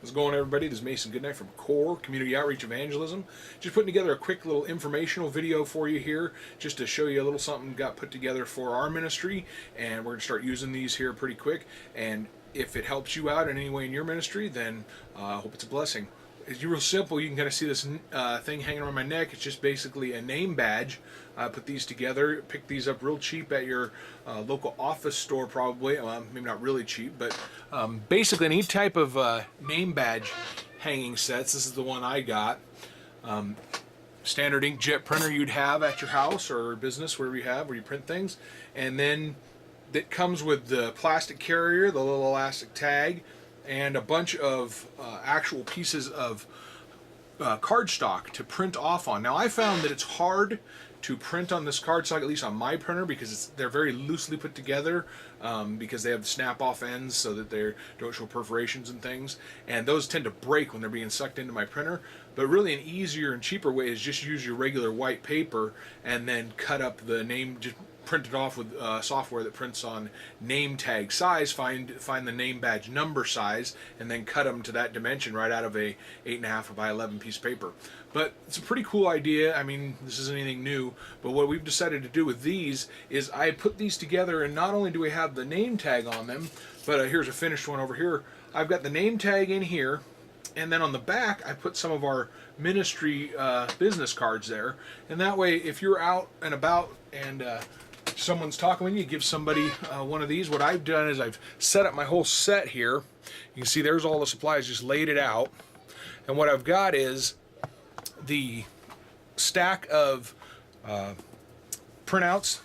How's it going, everybody? This is Mason Goodnight from CORE, Community Outreach Evangelism. Just putting together a quick little informational video for you here, just to show you a little something got put together for our ministry, and we're going to start using these here pretty quick. And if it helps you out in any way in your ministry, then I hope it's a blessing. It's real simple. You can kind of see this thing hanging around my neck. It's just basically a name badge. I put these together, pick these up real cheap at your local office store, probably. Maybe not really cheap, but basically any type of name badge hanging sets. This is the one I got. Standard inkjet printer you'd have at your house or business, wherever you print things, and then that comes with the plastic carrier, the little elastic tag, and a bunch of actual pieces of cardstock to print off on. Now, I found that it's hard to print on this cardstock, at least on my printer, because they're very loosely put together, because they have snap-off ends so that they don't show perforations and things, and those tend to break when they're being sucked into my printer. But really an easier and cheaper way is just use your regular white paper and then cut up the name, just print it off with software that prints on name tag size, find the name badge number size, and then cut them to that dimension right out of a 8.5 by 11 piece of paper. But it's a pretty cool idea. I mean, this isn't anything new, but what we've decided to do with these is I put these together, and not only do we have the name tag on them, but here's a finished one over here. I've got the name tag in here, and then on the back I put some of our ministry business cards there, and that way if you're out and about and someone's talking with you, give somebody one of these. What I've done is I've set up my whole set here. You can see there's all the supplies, just laid it out. And what I've got is the stack of printouts.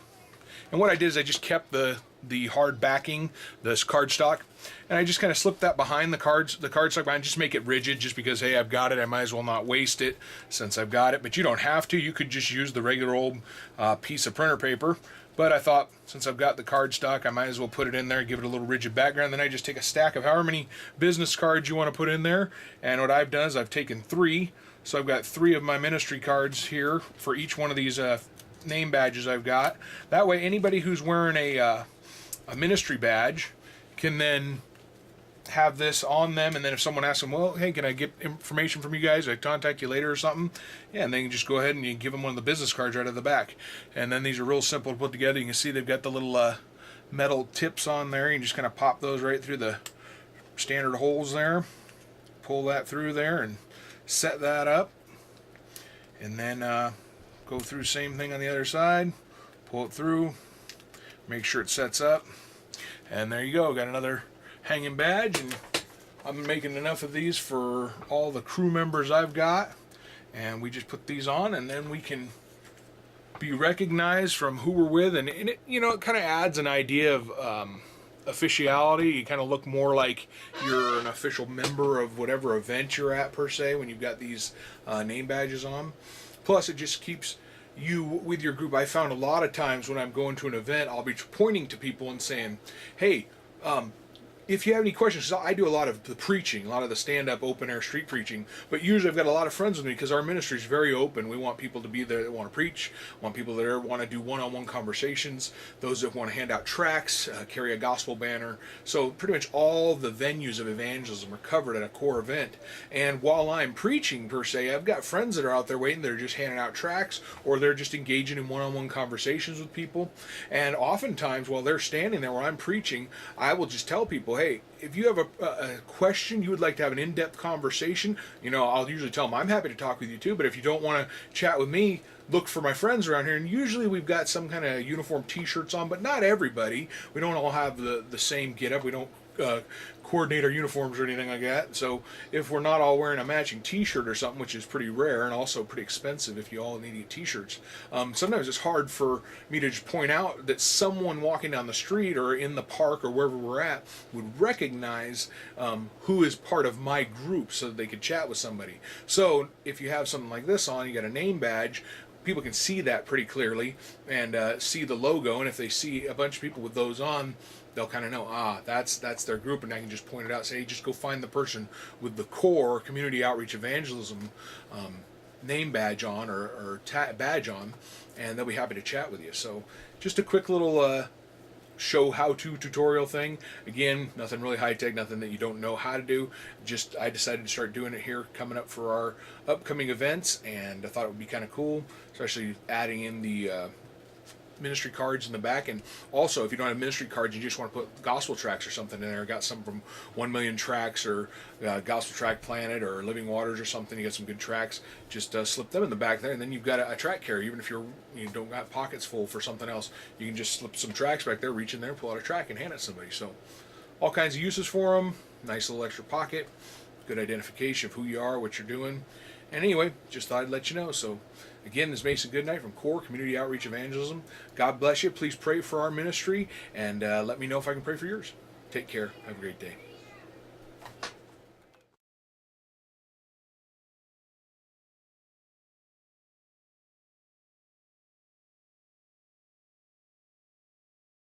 And what I did is I just kept the hard backing, this cardstock, and I just kind of slipped that behind the cardstock behind, just make it rigid, just because, hey, I've got it, I might as well not waste it since I've got it. But you don't have to. You could just use the regular old piece of printer paper. But I thought, since I've got the cardstock, I might as well put it in there, give it a little rigid background. Then I just take a stack of however many business cards you want to put in there. And what I've done is I've taken 3. So I've got 3 of my ministry cards here for each one of these name badges I've got. That way anybody who's wearing a ministry badge can then have this on them, and then if someone asks them, well, hey, can I get information from you guys, I contact you later or something, yeah, and then you can just go ahead and you give them one of the business cards right at the back. And then these are real simple to put together. You can see they've got the little metal tips on there. You can just kind of pop those right through the standard holes there, pull that through there and set that up, and then go through same thing on the other side, pull it through, make sure it sets up, and there you go, got another hanging badge. And I'm making enough of these for all the crew members I've got, and we just put these on, and then we can be recognized from who we're with, and it, you know, it kind of adds an idea of officiality. You kind of look more like you're an official member of whatever event you're at, per se, when you've got these name badges on. Plus, it just keeps you with your group. I found a lot of times when I'm going to an event, I'll be pointing to people and saying, hey, if you have any questions, I do a lot of the preaching, a lot of the stand-up open-air street preaching, but usually I've got a lot of friends with me because our ministry is very open. We want people to be there that want to preach, want people that want to do one-on-one conversations, those that want to hand out tracts, carry a gospel banner. So pretty much all the venues of evangelism are covered at a core event. And while I'm preaching, per se, I've got friends that are out there waiting. They're just handing out tracts, or they're just engaging in one-on-one conversations with people. And oftentimes, while they're standing there while I'm preaching, I will just tell people, hey, if you have a question, you would like to have an in-depth conversation, you know, I'll usually tell them I'm happy to talk with you too, but if you don't want to chat with me, look for my friends around here. And usually we've got some kind of uniform t-shirts on, but not everybody. We don't all have the same get-up. We don't coordinate our uniforms or anything like that. So if we're not all wearing a matching t-shirt or something, which is pretty rare and also pretty expensive if you all need t-shirts, sometimes it's hard for me to just point out that someone walking down the street or in the park or wherever we're at would recognize who is part of my group so that they could chat with somebody. So if you have something like this on, you got a name badge, people can see that pretty clearly and see the logo, and if they see a bunch of people with those on, they'll kind of know, that's their group, and I can just point it out, say, hey, just go find the person with the CORE Community Outreach Evangelism name badge on or badge on, and they'll be happy to chat with you. So just a quick little show how-to tutorial thing. Again, nothing really high-tech, nothing that you don't know how to do. Just I decided to start doing it here coming up for our upcoming events, and I thought it would be kind of cool, especially adding in the ministry cards in the back. And also, if you don't have ministry cards, you just want to put gospel tracks or something in there. Got some from 1 Million Tracks or Gospel Track Planet or Living Waters or something. You got some good tracks. Just slip them in the back there, and then you've got a track carrier. Even if you don't got pockets full for something else, you can just slip some tracks back there, reach in there, pull out a track, and hand it to somebody. So, all kinds of uses for them. Nice little extra pocket. Good identification of who you are, what you're doing. And anyway, just thought I'd let you know. So, again, this is Mason Goodnight from CORE Community Outreach Evangelism. God bless you. Please pray for our ministry, and let me know if I can pray for yours. Take care. Have a great day.